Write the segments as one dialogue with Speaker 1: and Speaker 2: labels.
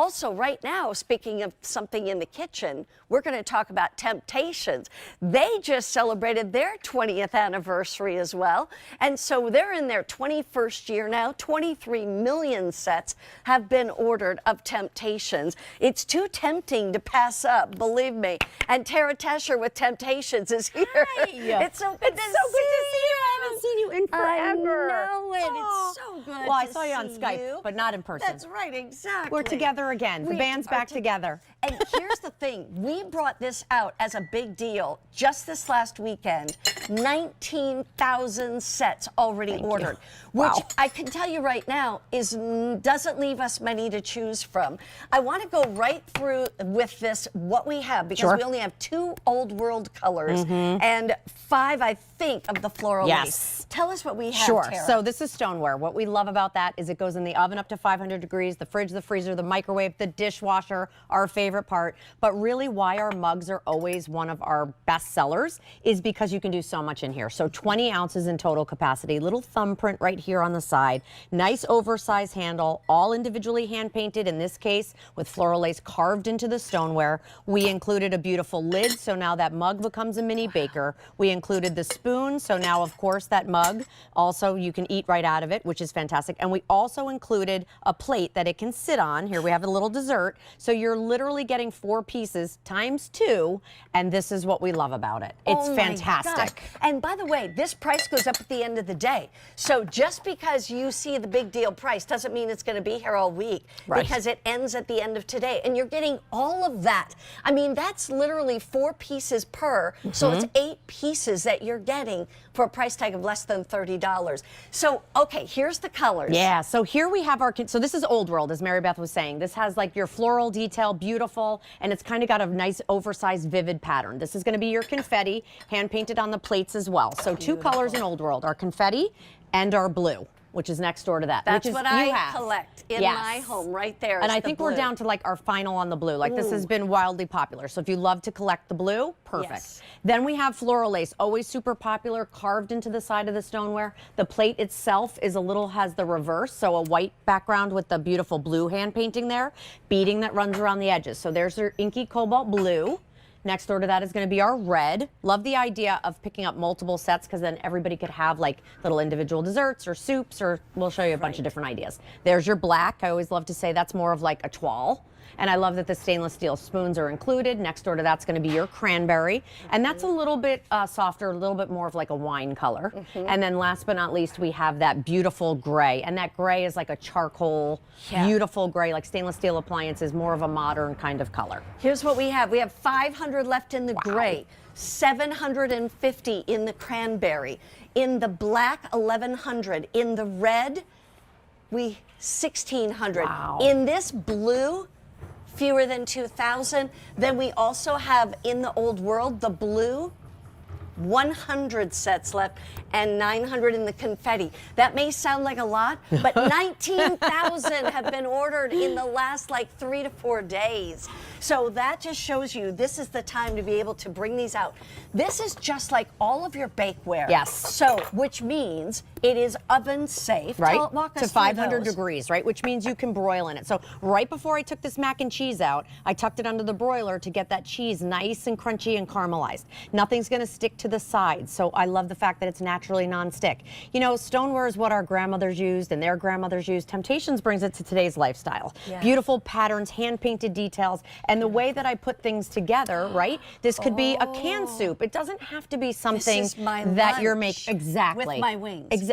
Speaker 1: Also, right now, speaking of something in the kitchen, we're going to talk about Temp-tations. They just celebrated their 20th anniversary as well. And so they're in their 21st year now. 23 million sets have been ordered of Temp-tations. It's too tempting to pass up, believe me. And Tara Tesher with Temp-tations is here.
Speaker 2: Hi.
Speaker 1: It's so good to see you.
Speaker 2: I haven't seen you in forever.
Speaker 1: I know it. It's so good.
Speaker 2: Well, I saw you on Skype, but not in person.
Speaker 1: That's right, exactly.
Speaker 2: We're together again. The band's back together.
Speaker 1: And here's the thing. We brought this out as a big deal just this last weekend. 19,000 sets already ordered, which I can tell you right now doesn't leave us many to choose from. I want to go right through with this what we have, because we only have 2 old world colors and 5, I think, of the floral lace. Tell us what we have, Tara.
Speaker 2: So this is stoneware. What we love about that is it goes in the oven up to 500 degrees, the fridge, the freezer, the microwave, the dishwasher, our favorite part. But really why our mugs are always one of our best sellers is because you can do so much in here. So 20 ounces in total capacity, little thumbprint right here on the side, nice oversized handle, all individually hand painted, in this case with floral lace carved into the stoneware. We included a beautiful lid, so now that mug becomes a mini baker. We included the spoon, so now of course that mug also you can eat right out of it, which is fantastic. And we also included a plate that it can sit on. Here we have a little dessert, so you're literally getting 4 pieces times 2, and this is what we love about it. It's fantastic.
Speaker 1: And by the way, this price goes up at the end of the day. So just because you see the big deal price doesn't mean it's going to be here all week, because it ends at the end of today. And you're getting all of that. I mean, that's literally 4 pieces per, so it's 8 pieces that you're getting for a price tag of less than $30. So, okay, here's the colors.
Speaker 2: Yeah, so here we have our, so this is Old World, as Mary Beth was saying. This has like your floral detail, beautiful, and it's kind of got a nice oversized vivid pattern. This is going to be your confetti, hand painted on the plates as well. So 2 colors in Old World, our confetti and our blue, which is next door to that.
Speaker 1: That's
Speaker 2: which is,
Speaker 1: what I collect in my home right there.
Speaker 2: And I think we're down to like our final on the blue. Like this has been wildly popular. So if you love to collect the blue, perfect. Then we have floral lace, always super popular, carved into the side of the stoneware. The plate itself is has the reverse, so a white background with the beautiful blue hand painting there, beading that runs around the edges. So there's your inky cobalt blue. Next door to that is going to be our red. Love the idea of picking up multiple sets, because then everybody could have like little individual desserts or soups, or we'll show you a bunch of different ideas. There's your black. I always love to say that's more of like a toile. And I love that the stainless steel spoons are included. Next door to that's going to be your cranberry. And that's a little bit softer, a little bit more of like a wine color. And then last but not least, we have that beautiful gray. And that gray is like a charcoal, beautiful gray, like stainless steel appliances, more of a modern kind of color.
Speaker 1: Here's what we have. We have 500 left in the gray, 750 in the cranberry, in the black, 1,100, in the red, 1,600. In this blue, fewer than 2,000. Then we also have in the Old World, the blue, 100 sets left, and 900 in the confetti. That may sound like a lot, but 19,000 have been ordered in the last like 3 to 4 days. So that just shows you this is the time to be able to bring these out. This is just like all of your bakeware.
Speaker 2: Yes.
Speaker 1: So, which means it is oven safe.
Speaker 2: Right,
Speaker 1: Walk us
Speaker 2: to
Speaker 1: through
Speaker 2: 500
Speaker 1: those.
Speaker 2: degrees, right, which means you can broil in it. So right before I took this mac and cheese out, I tucked it under the broiler to get that cheese nice and crunchy and caramelized. Nothing's going to stick to the sides, so I love the fact that it's naturally non-stick. You know, stoneware is what our grandmothers used and their grandmothers used. Temp-tations brings it to today's lifestyle. Beautiful patterns, hand-painted details, and the way that I put things together, right? This could be a canned soup. It doesn't have to be something that you're making. Exactly.
Speaker 1: With my wings.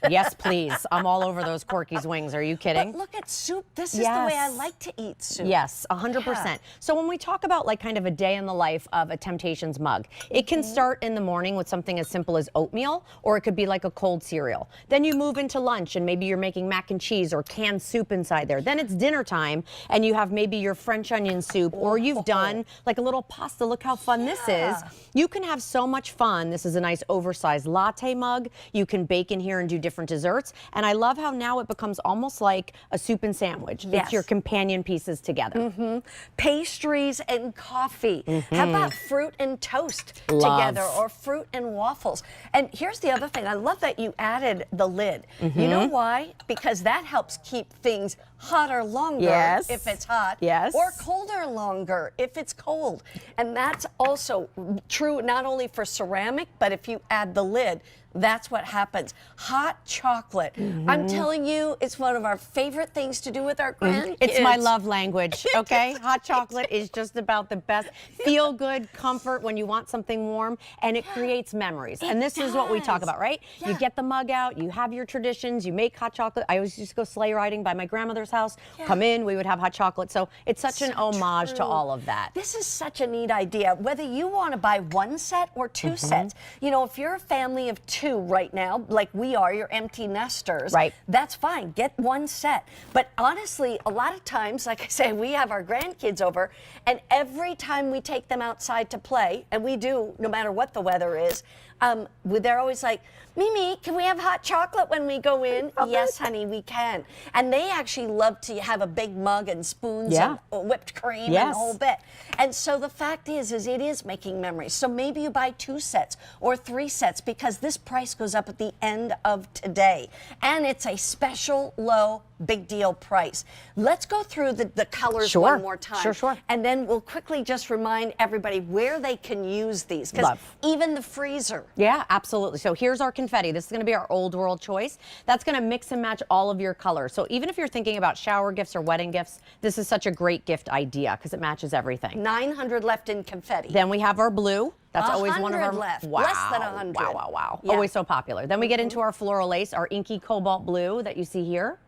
Speaker 2: Yes, please. I'm all over those Corky's wings. Are you kidding?
Speaker 1: But look at soup. This is the way I like to eat soup.
Speaker 2: Yes, 100%. So when we talk about like kind of a day in the life of a Temp-tations mug, it can start in the morning with something as simple as oatmeal, or it could be like a cold cereal. Then you move into lunch and maybe you're making mac and cheese or canned soup inside there. Then it's dinner time and you have maybe your French onion soup, or you've done like a little pasta. Look how fun this is. You can have so much fun. This is a nice oversized latte mug. You can bake in here and do different desserts. And I love how now it becomes almost like a soup and sandwich. It's your companion pieces together.
Speaker 1: Pastries and coffee. How about fruit and toast together, or fruit and waffles? And here's the the other thing. I love that you added the lid. You know why? Because that helps keep things hotter longer
Speaker 2: Yes.
Speaker 1: if it's hot,
Speaker 2: Yes.
Speaker 1: or colder longer if it's cold. And that's also true not only for ceramic, but if you add the lid, that's what happens. Hot chocolate. I'm telling you, it's one of our favorite things to do with our grandkids.
Speaker 2: It's my love language, okay? Hot chocolate is just about the best. Feel good, comfort when you want something warm, and it creates memories. And this is what we talk about, right?
Speaker 1: Yeah.
Speaker 2: You get the mug out, you have your traditions, you make hot chocolate. I always used to go sleigh riding by my grandmother's house. Come in, we would have hot chocolate. So it's such an homage to all of that.
Speaker 1: This is such a neat idea. Whether you want to buy one set or two sets, you know, if you're a family of two right now, like we are, you're empty nesters,
Speaker 2: Right.
Speaker 1: that's fine. Get one set. But honestly, a lot of times, like I say, we have our grandkids over, and every time we take them outside to play, and we do, no matter what the weather is, they're always like, Mimi, can we have hot chocolate when we go in? Yes, honey, we can. And they actually love to have a big mug and spoons
Speaker 2: Yeah.
Speaker 1: and whipped cream and
Speaker 2: Yes.
Speaker 1: the whole bit. And so the fact is it is making memories. So maybe you buy 2 sets or 3 sets, because this price goes up at the end of today. And it's a special low big deal price. Let's go through the colors
Speaker 2: Sure.
Speaker 1: one more time.
Speaker 2: Sure.
Speaker 1: And then we'll quickly just remind everybody where they can use these. Because
Speaker 2: Love.
Speaker 1: even the freezer.
Speaker 2: Yeah, absolutely. So here's our confetti. This is going to be our old world choice. That's going to mix and match all of your colors. So even if you're thinking about shower gifts or wedding gifts, this is such a great gift idea because it matches everything.
Speaker 1: 900 left in confetti.
Speaker 2: Then we have our blue. That's always one of
Speaker 1: 100
Speaker 2: our
Speaker 1: left.
Speaker 2: Wow,
Speaker 1: Less than 100.
Speaker 2: Wow.
Speaker 1: Yeah.
Speaker 2: Always so popular. Then we get into our floral lace, our inky cobalt blue that you see here.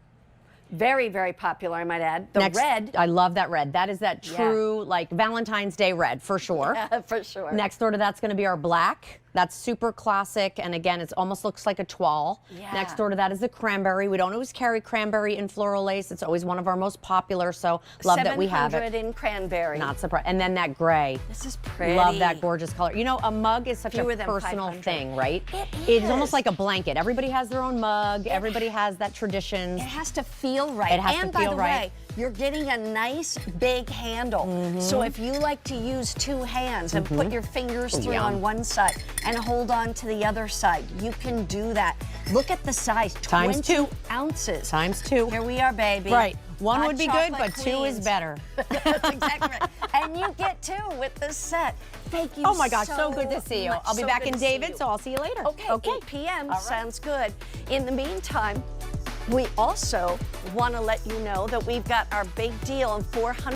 Speaker 1: Very, very popular, I might add. The
Speaker 2: Next,
Speaker 1: red.
Speaker 2: I love that red. That is that
Speaker 1: Yeah.
Speaker 2: true, like Valentine's Day red for sure.
Speaker 1: Yeah, for sure.
Speaker 2: Next door to that's going to be our black. That's super classic, and again, it almost looks like a toile.
Speaker 1: Yeah.
Speaker 2: Next door to that is the cranberry. We don't always carry cranberry in floral lace. It's always one of our most popular, so love that we have
Speaker 1: 700
Speaker 2: it.
Speaker 1: in cranberry.
Speaker 2: Not surprised. And then that gray.
Speaker 1: This is pretty.
Speaker 2: Love that gorgeous color. You know, a mug is such
Speaker 1: Fewer
Speaker 2: a
Speaker 1: than
Speaker 2: personal
Speaker 1: 500.
Speaker 2: thing, right?
Speaker 1: It
Speaker 2: It's almost
Speaker 1: is.
Speaker 2: like a blanket. Everybody has their own mug. Everybody has that tradition.
Speaker 1: It has to feel right.
Speaker 2: It has to
Speaker 1: and by
Speaker 2: feel
Speaker 1: the
Speaker 2: right.
Speaker 1: way, you're getting a nice big handle. So if you like to use 2 hands and put your fingers through
Speaker 2: yum.
Speaker 1: on one side and hold on to the other side, you can do that. Look at the size,
Speaker 2: Times
Speaker 1: 20
Speaker 2: 2.
Speaker 1: ounces.
Speaker 2: Times 2.
Speaker 1: Here we are, baby.
Speaker 2: Right. One
Speaker 1: Hot
Speaker 2: would be good,
Speaker 1: chocolate
Speaker 2: but 2 is
Speaker 1: queens.
Speaker 2: better.
Speaker 1: That's exactly right. And you get 2 with this set. Thank you
Speaker 2: Oh my gosh, so good to see you.
Speaker 1: much.
Speaker 2: I'll be
Speaker 1: So
Speaker 2: back
Speaker 1: good
Speaker 2: in
Speaker 1: to see
Speaker 2: David,
Speaker 1: you.
Speaker 2: so I'll see you later.
Speaker 1: Okay, 8 p.m.
Speaker 2: All right.
Speaker 1: Sounds good. In the meantime, we also want to let you know that we've got our big deal on 400